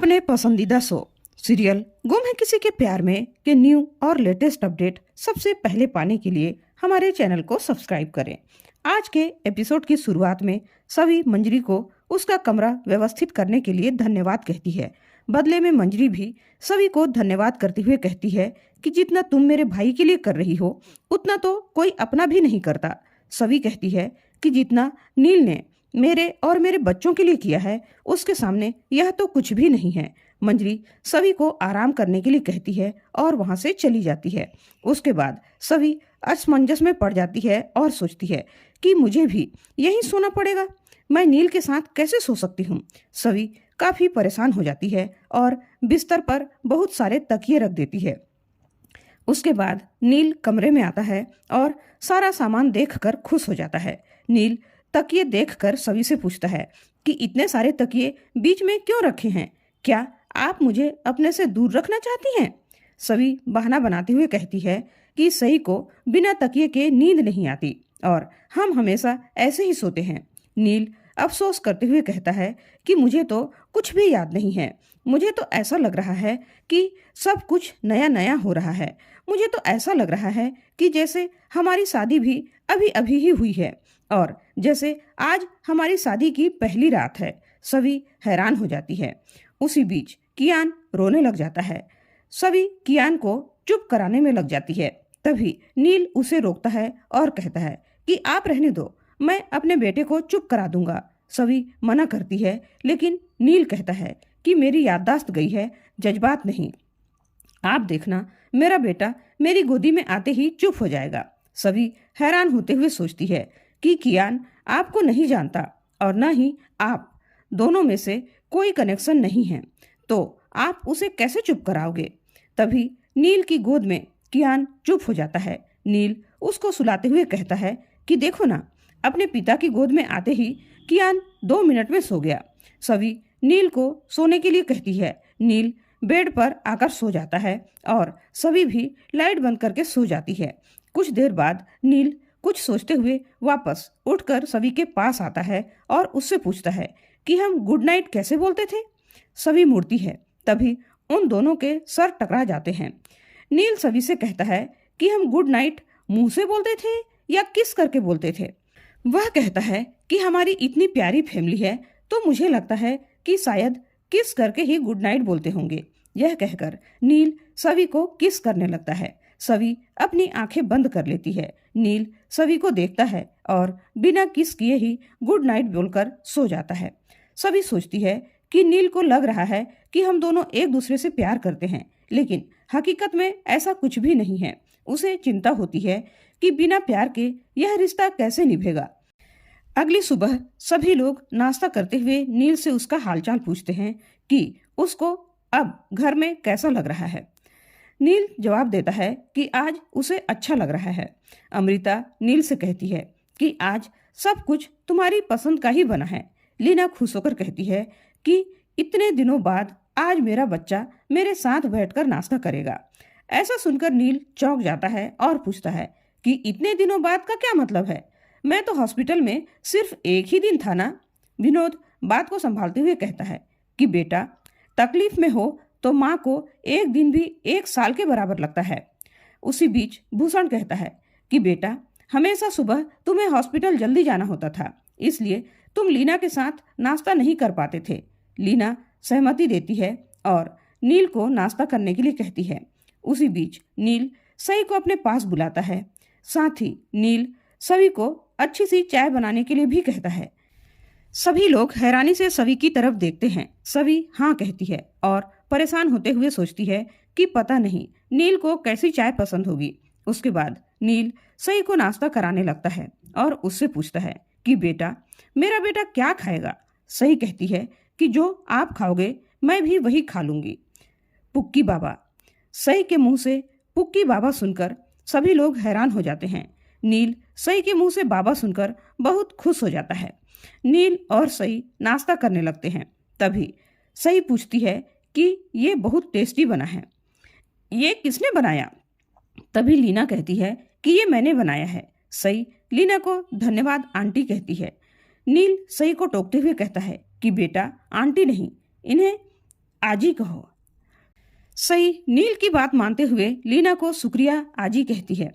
अपने पसंदीदा show serial गुम है किसी के प्यार में के न्यू और लेटेस्ट अपडेट सबसे पहले पाने के लिए हमारे चैनल को सब्सक्राइब करें। आज के एपिसोड की शुरुआत में सभी मंजरी को उसका कमरा व्यवस्थित करने के लिए धन्यवाद कहती है। बदले में मंजरी भी सभी को धन्यवाद करते हुए कहती है कि जितना तुम मेरे भाई के लिए कर रही हो उतना तो कोई अपना भी नहीं करता। सभी कहती है कि जितना नील ने मेरे और मेरे बच्चों के लिए किया है उसके सामने यह तो कुछ भी नहीं है। मंजरी सभी को आराम करने के लिए कहती है और वहां से चली जाती है। उसके बाद सभी असमंजस में पड़ जाती है और सोचती है कि मुझे भी यही सोना पड़ेगा, मैं नील के साथ कैसे सो सकती हूँ। सभी काफी परेशान हो जाती है और बिस्तर पर बहुत सारे तकिए रख देती है। उसके बाद नील कमरे में आता है और सारा सामान देखकर खुश हो जाता है। नील तकिए देखकर सभी से पूछता है कि इतने सारे तकिए बीच में क्यों रखे हैं, क्या आप मुझे अपने से दूर रखना चाहती हैं। सभी बहाना बनाते हुए कहती है कि सही को बिना तकिए के नींद नहीं आती और हम हमेशा ऐसे ही सोते हैं। नील अफसोस करते हुए कहता है कि मुझे तो कुछ भी याद नहीं है, मुझे तो ऐसा लग रहा है कि सब कुछ नया नया हो रहा है। मुझे तो ऐसा लग रहा है कि जैसे हमारी शादी भी अभी अभी ही हुई है और जैसे आज हमारी शादी की पहली रात है। सभी हैरान हो जाती है। उसी बीच कियान रोने लग जाता है। सभी कियान को चुप कराने में लग जाती है। तभी नील उसे रोकता है और कहता है कि आप रहने दो, मैं अपने बेटे को चुप करा दूंगा। सभी मना करती है लेकिन नील कहता है कि मेरी याददाश्त गई है, जज्बात नहीं। आप देखना मेरा बेटा मेरी गोदी में आते ही चुप हो जाएगा। सभी हैरान होते हुए सोचती है कि कियान आपको नहीं जानता और न ही आप दोनों में से कोई कनेक्शन नहीं है, तो आप उसे कैसे चुप कराओगे। तभी नील की गोद में कियान चुप हो जाता है। नील उसको सुलाते हुए कहता है कि देखो ना, अपने पिता की गोद में आते ही कियान 2 मिनट में सो गया। सभी नील को सोने के लिए कहती है। नील बेड पर आकर सो जाता है और सभी भी लाइट बंद करके सो जाती है। कुछ देर बाद नील कुछ सोचते हुए वापस उठकर सभी के पास आता है और उससे पूछता है कि हम गुड नाइट कैसे बोलते थे। सभी मुड़ती है। तभी उन दोनों के सर टकरा जाते हैं। नील सभी से कहता है कि हम गुड नाइट मुंह से बोलते थे या किस करके बोलते थे। वह कहता है कि हमारी इतनी प्यारी फैमिली है तो मुझे लगता है कि शायद किस करके ही गुड नाइट बोलते होंगे। यह कहकर नील सभी को किस करने लगता है। सभी अपनी आंखें बंद कर लेती है। नील सभी को देखता है और बिना किस किए ही गुड नाइट बोलकर सो जाता है। सभी सोचती है कि नील को लग रहा है कि हम दोनों एक दूसरे से प्यार करते हैं, लेकिन हकीकत में ऐसा कुछ भी नहीं है। उसे चिंता होती है कि बिना प्यार के यह रिश्ता कैसे निभेगा। अगली सुबह सभी लोग नाश्ता करते हुए नील से उसका हालचाल पूछते हैं कि उसको अब घर में कैसा लग रहा है। नील जवाब देता है कि आज उसे अच्छा लग रहा है। अमृता नील से कहती है कि आज सब कुछ तुम्हारी पसंद का ही बना है। लीना खुश होकर कहती है कि इतने दिनों बाद आज मेरा बच्चा मेरे साथ बैठकर नाश्ता करेगा। ऐसा सुनकर नील चौंक जाता है और पूछता है कि इतने दिनों बाद का क्या मतलब है, मैं तो हॉस्पिटल में सिर्फ एक ही दिन था ना। विनोद बात को संभालते हुए कहता है कि बेटा, तकलीफ में हो तो माँ को एक दिन भी 1 साल के बराबर लगता है। उसी बीच भूषण कहता है कि बेटा, हमेशा सुबह तुम्हें हॉस्पिटल जल्दी जाना होता था, इसलिए तुम लीना के साथ नाश्ता नहीं कर पाते थे। लीना सहमति देती है और नील को नाश्ता करने के लिए कहती है। उसी बीच नील सई को अपने पास बुलाता है। साथ ही नील सभी को अच्छी सी चाय बनाने के लिए भी कहता है। सभी लोग हैरानी से सभी की तरफ देखते हैं। सभी हाँ कहती है और परेशान होते हुए सोचती है कि पता नहीं नील को कैसी चाय पसंद होगी। उसके बाद नील सई को नाश्ता कराने लगता है और उससे पूछता है कि बेटा, मेरा बेटा क्या खाएगा। सही कहती है कि जो आप खाओगे मैं भी वही खा लूंगी। पुक्की बाबा। सई के मुंह से पुक्की बाबा सुनकर सभी लोग हैरान हो जाते हैं। नील सई के मुंह से बाबा सुनकर बहुत खुश हो जाता है। नील और सई नाश्ता करने लगते हैं। तभी सई पूछती है कि ये बहुत टेस्टी बना है, ये किसने बनाया। तभी लीना कहती है कि ये मैंने बनाया है। सई लीना को धन्यवाद आंटी कहती है। नील सई को टोकते हुए कहता है कि बेटा, आंटी नहीं, इन्हें आज ही कहो। सई नील की बात मानते हुए लीना को शुक्रिया आज ही कहती है।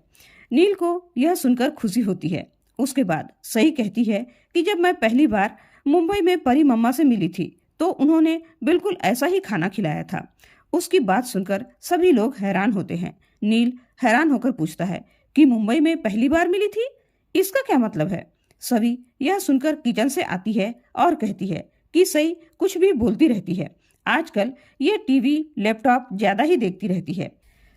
नील को यह सुनकर खुशी होती है। उसके बाद सई कहती है कि जब मैं पहली बार मुंबई में परी मम्मा से मिली थी तो उन्होंने बिल्कुल ऐसा ही खाना खिलाया था। उसकी बात सुनकर सभी लोग हैरान होते हैं। नील हैरान होकर पूछता है कि मुंबई में पहली बार मिली थी, इसका क्या मतलब है? सभी यह सुनकर किचन से आती है और कहती है कि सई कुछ भी बोलती रहती है। आजकल ये टीवी लैपटॉप ज्यादा ही देखती रहती है।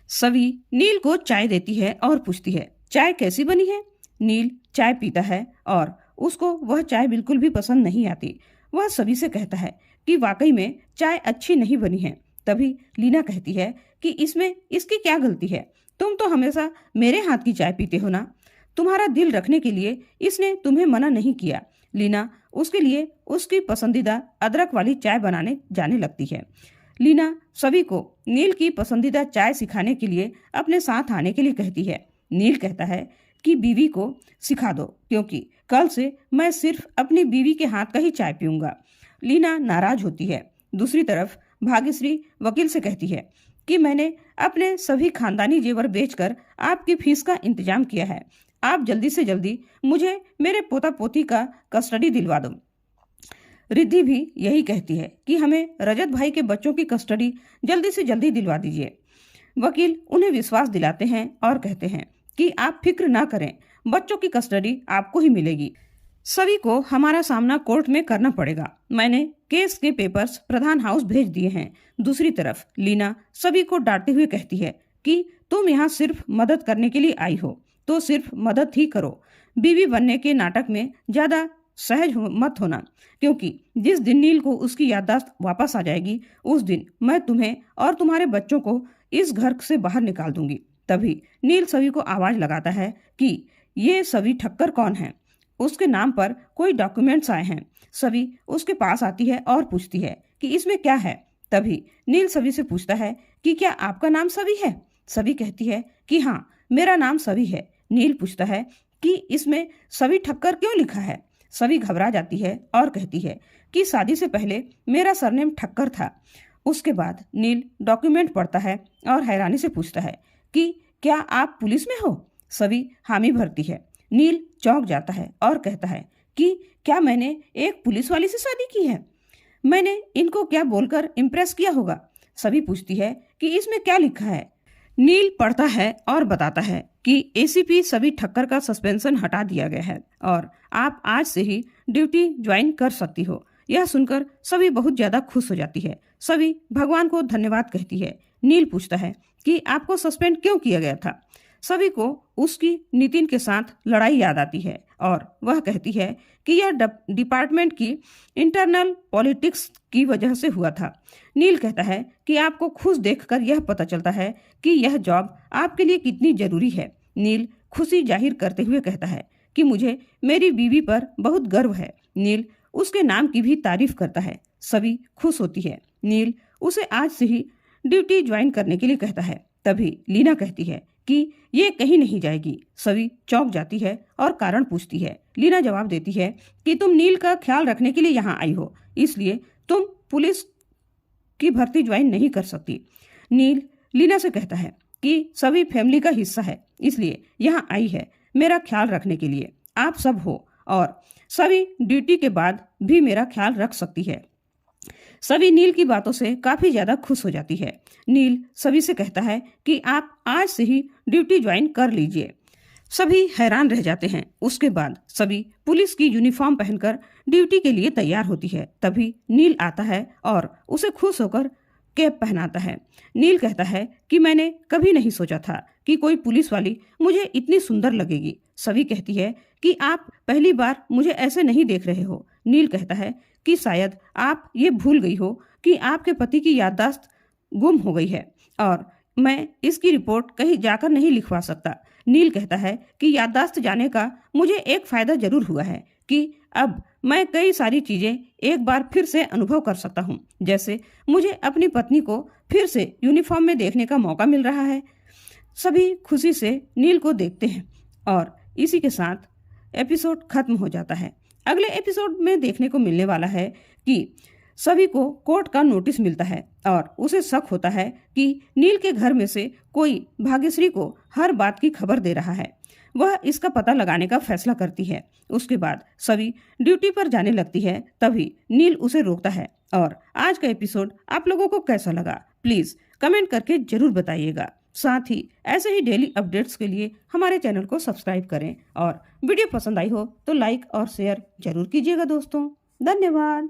सभी नील को चाय देती है और पूछती है चाय कैसी बनी है। नील चाय पीता है और उसको वह चाय बिल्कुल भी पसंद नहीं आती। वह सभी से कहता है कि वाकई में चाय अच्छी नहीं बनी है। तभी लीना कहती है कि इसमें इसकी क्या गलती है, तुम तो हमेशा मेरे हाथ की चाय पीते हो ना। तुम्हारा दिल रखने के लिए इसने तुम्हें मना नहीं किया। लीना उसके लिए उसकी पसंदीदा अदरक वाली चाय बनाने जाने लगती है। लीना सभी को नील की पसंदीदा चाय सिखाने के लिए अपने साथ आने के लिए कहती है। नील कहता है कि बीवी को सिखा दो, क्योंकि कल से मैं सिर्फ अपनी बीवी के हाथ का ही चाय पीऊंगा। लीना नाराज होती है। दूसरी तरफ भाग्यश्री वकील से कहती है कि मैंने अपने सभी खानदानी जेवर बेचकर आपकी फीस का इंतजाम किया है। आप जल्दी से जल्दी मुझे मेरे पोता पोती का कस्टडी दिलवा दो। रिद्धि भी यही कहती है कि हमें रजत भाई के बच्चों की कस्टडी जल्दी से जल्दी दिलवा दीजिए। वकील उन्हें विश्वास दिलाते हैं और कहते हैं कि आप फिक्र ना करें, बच्चों की कस्टडी आपको ही मिलेगी। सभी को हमारा सामना कोर्ट में करना पड़ेगा। मैंने केस के पेपर्स प्रधान हाउस भेज दिए हैं। दूसरी तरफ लीना सभी को डांटते हुए कहती है कि तुम यहाँ सिर्फ मदद करने के लिए आई हो तो सिर्फ मदद ही करो। बीवी बनने के नाटक में ज्यादा सहज मत होना, क्योंकि जिस दिन नील को उसकी याददाश्त वापस आ जाएगी उस दिन मैं तुम्हें और तुम्हारे बच्चों को इस घर से बाहर निकाल दूंगी। तभी नील सभी को आवाज लगाता है कि ये सभी ठक्कर कौन है। उसके नाम पर कोई डॉक्यूमेंट्स आए हैं। सभी उसके पास आती है और पूछती है कि इसमें क्या है। तभी नील सभी से पूछता है कि क्या आपका नाम सभी है। सभी कहती है कि हाँ, मेरा नाम सभी है। नील पूछता है कि इसमें सभी ठक्कर क्यों लिखा है। सभी घबरा जाती है और कहती है कि शादी से पहले मेरा सरनेम ठक्कर था। उसके बाद नील डॉक्यूमेंट पढ़ता है और हैरानी से पूछता है कि क्या आप पुलिस में हो। सभी हामी भरती है। नील चौंक जाता है और कहता है कि क्या मैंने एक पुलिस वाली से शादी की है। मैंने इनको क्या बोलकर इम्प्रेस किया होगा। सभी पूछती है कि इसमें क्या लिखा है। नील पढ़ता है और बताता है कि एसीपी सभी ठक्कर का सस्पेंशन हटा दिया गया है और आप आज से ही ड्यूटी ज्वाइन कर सकती हो। यह सुनकर सभी बहुत ज्यादा खुश हो जाती है। सभी भगवान को धन्यवाद कहती है। नील पूछता है कि आपको सस्पेंड क्यों किया गया था। सभी को उसकी नितिन के साथ लड़ाई याद आती है और वह कहती है कि यह डिपार्टमेंट की इंटरनल पॉलिटिक्स की वजह से हुआ था। नील कहता है कि आपको खुश देखकर यह पता चलता है कि यह जॉब आपके लिए कितनी जरूरी है। नील खुशी जाहिर करते हुए कहता है कि मुझे मेरी बीवी पर बहुत गर्व है। नील उसके नाम की भी तारीफ करता है। सभी खुश होती है। नील उसे आज से ही ड्यूटी ज्वाइन करने के लिए कहता है। तभी लीना कहती है कि ये कहीं नहीं जाएगी। सभी चौंक जाती है और कारण पूछती है। लीना जवाब देती है कि तुम नील का ख्याल रखने के लिए यहाँ आई हो, इसलिए तुम पुलिस की भर्ती ज्वाइन नहीं कर सकती। नील लीना से कहता है कि सभी फैमिली का हिस्सा है, इसलिए यहाँ आई है मेरा ख्याल रखने के लिए। आप सब हो और सभी ड्यूटी के बाद भी मेरा ख्याल रख सकती है। सभी नील की बातों से काफी ज्यादा खुश हो जाती है। नील सभी से कहता है कि आप आज से ही ड्यूटी ज्वाइन कर लीजिए। सभी हैरान रह जाते हैं। उसके बाद सभी पुलिस की यूनिफॉर्म पहनकर ड्यूटी के लिए तैयार होती है। तभी नील आता है और उसे खुश होकर कैप पहनाता है। नील कहता है कि मैंने कभी नहीं सोचा था कि कोई पुलिस वाली मुझे इतनी सुंदर लगेगी। सभी कहती है कि आप पहली बार मुझे ऐसे नहीं देख रहे हो। नील कहता है कि शायद आप ये भूल गई हो कि आपके पति की याददाश्त गुम हो गई है और मैं इसकी रिपोर्ट कहीं जाकर नहीं लिखवा सकता। नील कहता है कि याददाश्त जाने का मुझे एक फायदा जरूर हुआ है कि अब मैं कई सारी चीजें एक बार फिर से अनुभव कर सकता हूँ। जैसे मुझे अपनी पत्नी को फिर से यूनिफॉर्म में देखने का मौका मिल रहा है। सभी खुशी से नील को देखते हैं और इसी के साथ एपिसोड खत्म हो जाता है। अगले एपिसोड में देखने को मिलने वाला है कि सभी को कोर्ट का नोटिस मिलता है और उसे शक होता है कि नील के घर में से कोई भाग्यश्री को हर बात की खबर दे रहा है। वह इसका पता लगाने का फैसला करती है। उसके बाद सभी ड्यूटी पर जाने लगती है, तभी नील उसे रोकता है। और आज का एपिसोड आप लोगों को कैसा लगा प्लीज कमेंट करके जरूर बताइएगा। साथ ही ऐसे ही डेली अपडेट्स के लिए हमारे चैनल को सब्सक्राइब करें और वीडियो पसंद आई हो तो लाइक और शेयर जरूर कीजिएगा दोस्तों। धन्यवाद।